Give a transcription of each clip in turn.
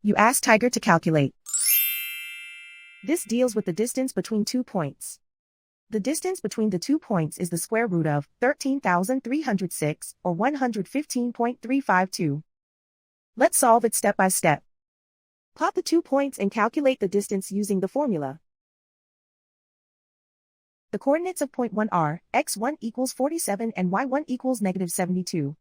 You ask Tiger to calculate. This deals with the distance between 2 points. The distance between the 2 points is the square root of 13,306, or 115.352. Let's solve it step by step. Plot the 2 points and calculate the distance using the formula. The coordinates of point 1 are x1 equals 47 and y1 equals negative 72.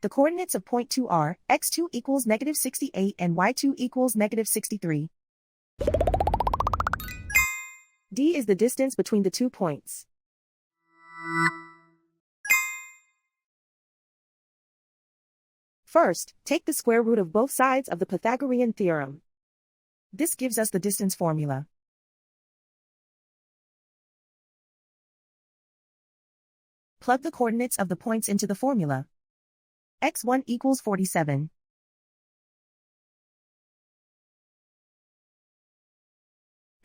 The coordinates of point 2 are x2 equals negative 68 and y2 equals negative 63. D is the distance between the 2 points. First, take the square root of both sides of the Pythagorean theorem. This gives us the distance formula. Plug the coordinates of the points into the formula. x1 equals 47.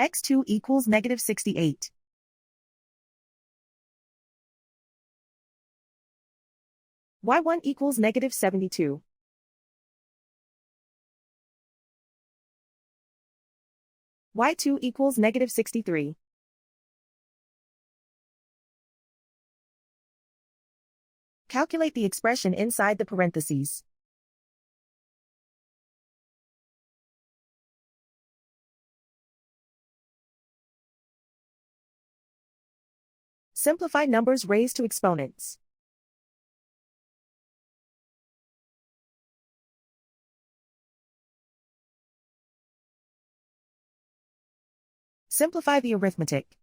x2 equals negative 68. y1 equals negative 72. y2 equals negative 63. Calculate the expression inside the parentheses. Simplify numbers raised to exponents. Simplify the arithmetic.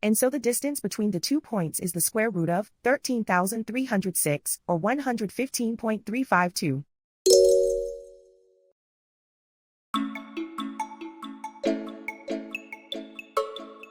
And so the distance between the 2 points is the square root of 13,306, or 115.352.